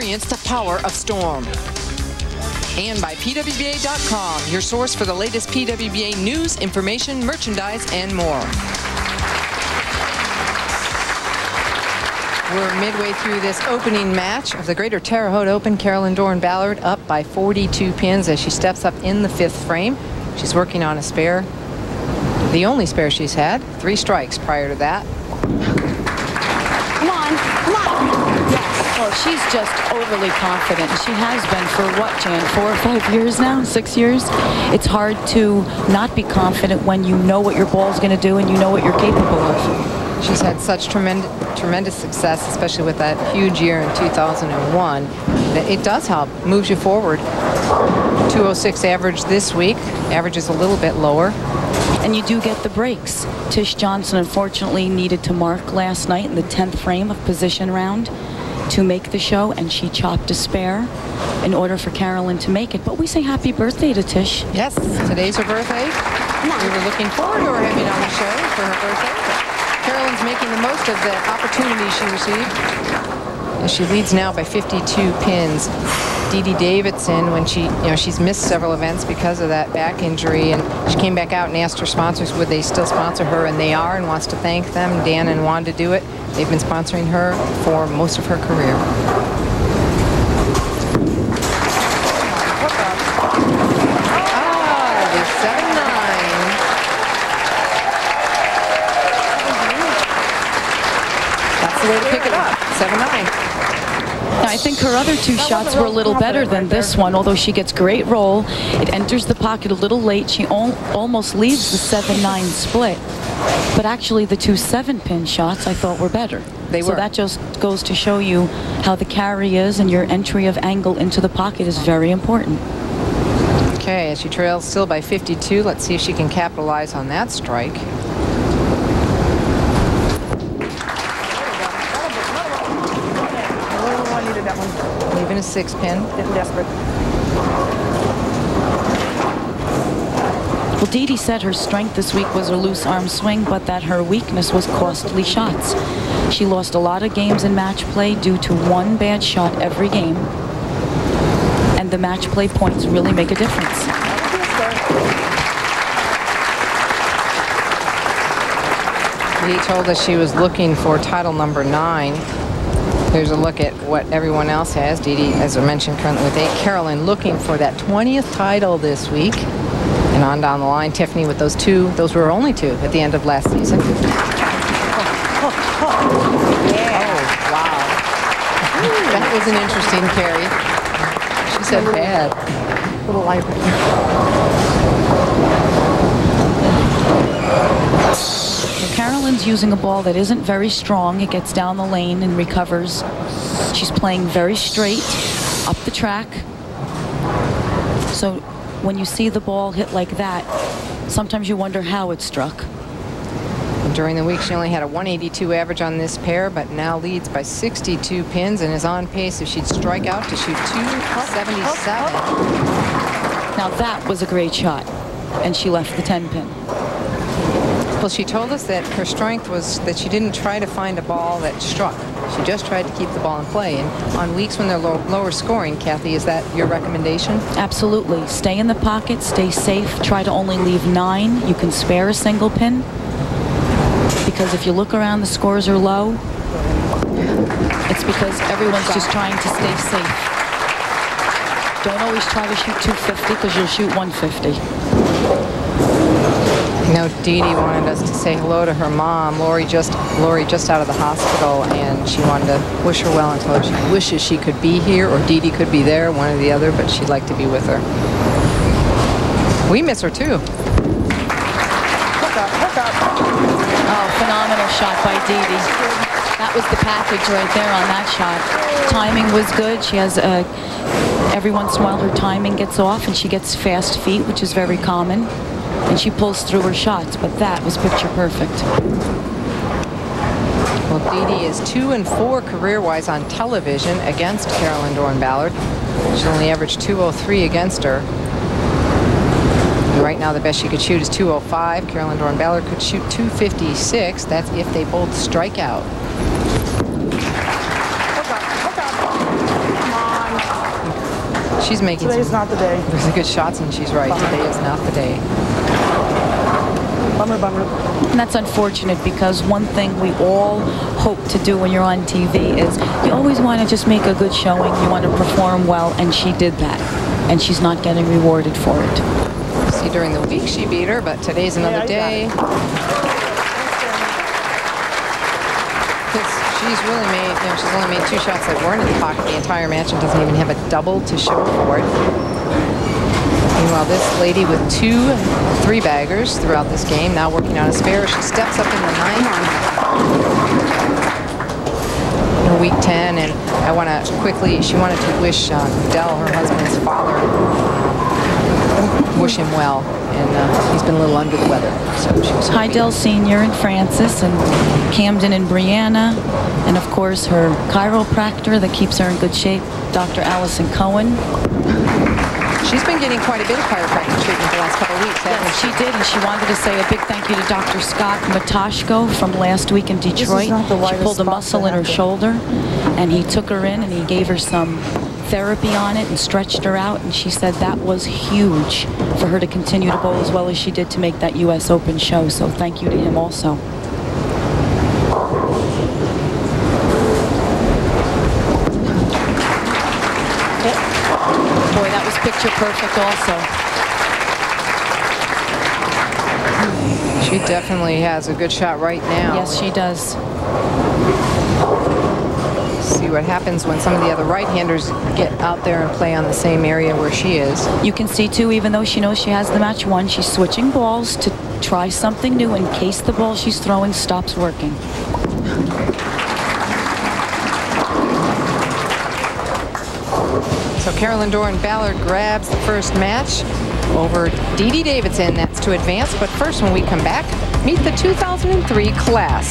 Experience the power of storm. And by PWBA.com, your source for the latest PWBA news, information, merchandise, and more. We're midway through this opening match of the Greater Terre Haute Open. Carolyn-Dorin-Ballard up by 42 pins as she steps up in the 5th frame. She's working on a spare. The only spare she's had. 3 strikes prior to that. Come on, come on. Yes. Well, she's just overly confident. She has been for what, Jan? 4 or 5 years now? 6 years? It's hard to not be confident when you know what your ball's going to do and you know what you're capable of. She's had such tremendous success, especially with that huge year in 2001. It does help, moves you forward. 206 average this week. Average is a little bit lower. And you do get the breaks. Tish Johnson unfortunately needed to mark last night in the 10th frame of position round to make the show, and she chopped a spare in order for Carolyn to make it. But we say happy birthday to Tish. Yes, today's her birthday. We were looking forward to her having on the show for her birthday. Carolyn's making the most of the opportunity she received. As she leads now by 52 pins. Dede-Davidson, when she's missed several events because of that back injury, and she came back out and asked her sponsors would they still sponsor her, and they are, and wants to thank them. Dan and Wanda do it. They've been sponsoring her for most of her career. The 7-9. That's the way to pick it up. 7-9. I think her other 2 shots were a little better than this one, although she gets great roll. It enters the pocket a little late. She almost leaves the 7-9 split. But actually the 2 7-pin shots I thought were better. They were. So that just goes to show you how the carry is, and your entry of angle into the pocket is very important. Okay, as she trails still by 52, let's see if she can capitalize on that strike. Leaving a 6-pin. Getting desperate. Well, Dede said her strength this week was her loose arm swing, but that her weakness was costly shots. She lost a lot of games in match play due to 1 bad shot every game. And the match play points really make a difference. Dede told us she was looking for title number 9. Here's a look at what everyone else has. Dede, as I mentioned, currently with 8. Carolyn looking for that 20th title this week. And on down the line, Tiffany with those 2. Those were only 2 at the end of last season. Yeah. Oh, wow. That was an interesting carry. She said bad. Little light. Carolyn's using a ball that isn't very strong. It gets down the lane and recovers. She's playing very straight up the track. So when you see the ball hit like that, sometimes you wonder how it struck. During the week, she only had a 182 average on this pair, but now leads by 62 pins and is on pace if she'd strike out to shoot 277. Now that was a great shot, and she left the 10-pin. Well, she told us that her strength was that she didn't try to find a ball that struck. She just tried to keep the ball in play. And on weeks when they're lower scoring, Kathy, is that your recommendation? Absolutely. Stay in the pocket, stay safe, try to only leave 9. You can spare a single pin, because if you look around, the scores are low. It's because everyone's just trying to stay safe. Don't always try to shoot 250, because you'll shoot 150. You know, Dede wanted us to say hello to her mom, Lori just out of the hospital, and she wanted to wish her well and tell her she wishes she could be here or Dede could be there, one or the other, but she'd like to be with her. We miss her too. Hook up. Oh, phenomenal shot by Dede. That was the package right there on that shot. Timing was good. She has every once in a while her timing gets off and she gets fast feet, which is very common. And she pulls through her shots, but that was picture perfect. Well, Dede is 2-4 career-wise on television against Carolyn-Dorin-Ballard. She only averaged 203 against her. And right now, the best she could shoot is 205. Carolyn-Dorin-Ballard could shoot 256. That's if they both strike out. Hook up. Come on. she's making Today's not the day. really good shots, and she's right. Today is not the day. Bummer, bummer. And that's unfortunate because one thing we all hope to do when you're on TV is you always want to just make a good showing. You want to perform well, and she did that. And she's not getting rewarded for it. See, during the week she beat her, but today's another day. Because she's really made, she's only made 2 shots that weren't in the pocket the entire match and doesn't even have a double to show for it. Meanwhile, this lady with 2 3-baggers throughout this game, now working on a spare. She steps up in the 9th. In week 10, and I want to quickly, she wanted to wish Dell, her husband's father, wish him well, and he's been a little under the weather. So she was Heidel Sr. and Francis, and Camden and Brianna, and of course her chiropractor that keeps her in good shape, Dr. Allison Cohen. She's been getting quite a bit of chiropractic treatment the last couple of weeks, hasn't She did, and she wanted to say a big thank you to Dr. Scott Matashko from last week in Detroit. She pulled a muscle in her shoulder, and he took her in and he gave her some therapy on it and stretched her out, and she said that was huge for her to continue to bowl as well as she did to make that U.S. Open show. So thank you to him also. Boy, that was picture perfect also. She definitely has a good shot right now. Yes, she does. See what happens when some of the other right-handers get out there and play on the same area where she is. You can see, too, even though she knows she has the match won, she's switching balls to try something new in case the ball she's throwing stops working. So Carolyn-Dorin-Ballard grabs the first match over Dede-Davidson. That's to advance. But first, when we come back, meet the 2003 class.